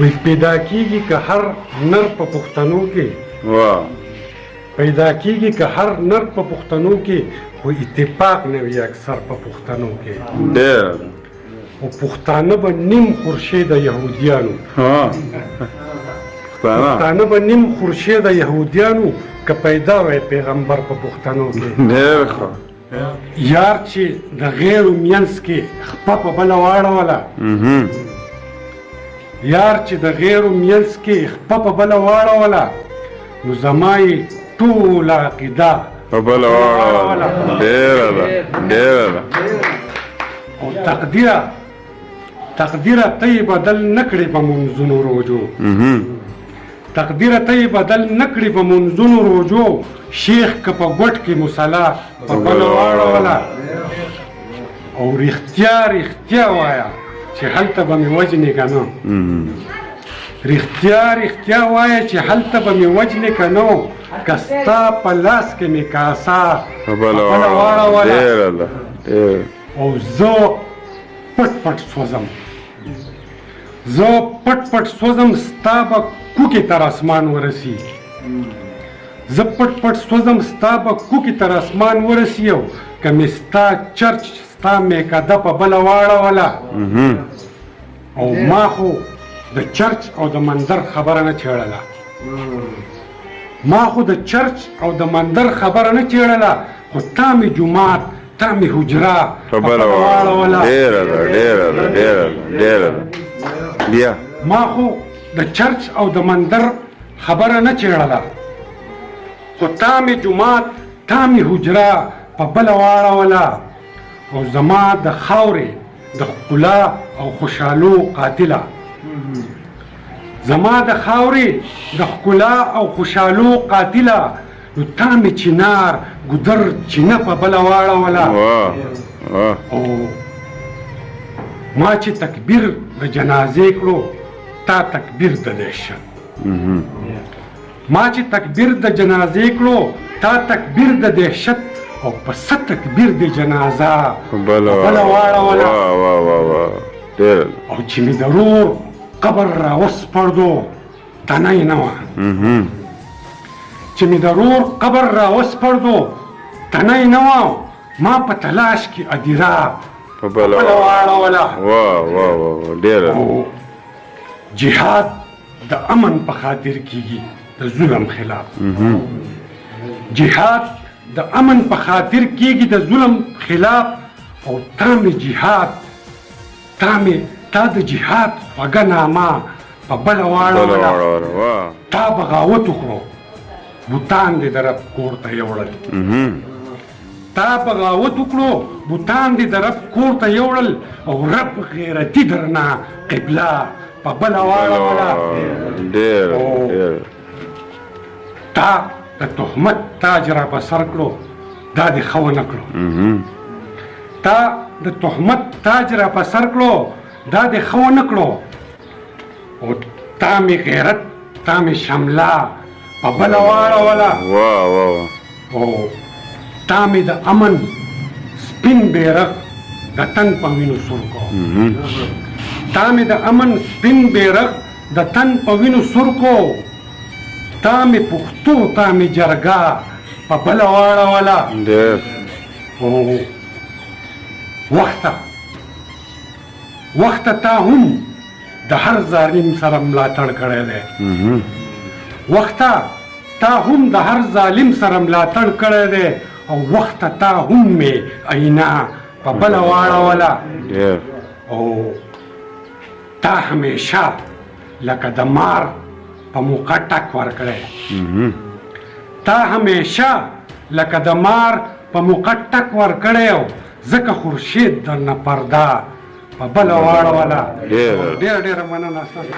وی پیدا کیږي که هر نر په پښتنو کې واه پیدا کیږي که هر نر په پښتنو کې خو اتفاق نه وي اکثر په پښتنو کې ډېر او پښتانه به نیم خورشید د یهودیانو ها پښتانه پښتانه به نیم خورشید د یهودیانو که پیدا وای پیغمبر په پښتنو کې ډېر ښه یار چې د غیرو مینس کې خپه په بله واړوله یار چې د غیرو مینس کې خپه په بله واړوله نو زما یې ټوله عقیده په بله واړوله ډېره ده ډېره ده او تقدیره ته یې بدل نه کړې په منځونو روجو تقدیره ته یې بدل نه کړې په منځونو روجو شیخ که په ګوټ کې مصلا په بله واړوله او رښتیا رښتیا وایه چې هلته به مې وجنې که نه رښتیا رښتیا وایه چې هلته به مې وجنې که نه که ستا په لاس کې مې کاسه په بله واړوله ډېره ده ډېره او زه پټ پټ سوځم زه پټ پټ سوځم ستا به کوکې تر اسمان ورسي زه پټ پټ سوځم ستا به کوکې تر اسمان ورسي او که مې ستا چرچ ستا میکده په بله واړوله او ما خو د چرچ او د مندر خبره نه چېړله ما خو د چرچ او د مندر خبره نه چېړله خو تا مې جومات تا مې حجره په بله واړوله ډېره ده ډېره ده ډېره ده ډېره ده بیا ما خو د چرچ او د مندر خبره نه چېړله خو تا مې جومات تا مې حجره په بله واړوله او زما د خاورې د ښکلا او خوشحالو قاتله زما د خاورې د ښکلا او خوشحالو قاتله نو تا مې چنار ګودر چینه په بله واړوله او ما چې تکبیر د جنازې کړو تا تکبیر د دهشت ما چې تکبیر د جنازې کړو تا تکبیر د دهشت او په څه تکبیر د جنازه په بله واړوله ډېره او چې مې د ورور قبر راوسپړدو تنه یې نه وه چې مې د ورور قبر راوسپړدو تنه یې نه وه ما په تلاش کې ادیره په بله واړوله ډېره او جهاد د امن په خاطر کیږي د ظلم خلاف جهاد د امن په خاطر کیږي د ظلم خلاف او تا مې جهاد تا د جهاد خوږه نامه په بله واړوله تا بغاوت وکړو بوتان دې د رب کور ته یوړل تا بغاوت وکړو بوتان دې د رب کور ته یوړل او رب غیرتي درنه قبله په بله واړوله ډېره تا د تهمت تاج را په سر کړو دا دې ښه ونه کړو تا د تهمت تاج را په سر کړو دا دې ښه ونه کړو او تا مې غیرت تا مې شمله په بله واړوله او تا مې د امن سپین بیرغ د تن په وینو سور کړو تا مې د امن سپین بیرغ د تن په وینو سور کړو تا مې پښتو تا مې جرګه په بله واړوله او وخته تا هم د هر ظالم سره ملاتړ کړی دی وخته تا هم د هر ظالم سره ملاتړ کړی دی او وخته تا هم مې اینا په بله واړوله او تا همیشه لکه د مار په موقع ټک ورکړی تا همیشه لکه د مار په موقع ټک ورکړی او ځکه خورشید درنه پرده په بله واړوله ډېره مننه ستاسو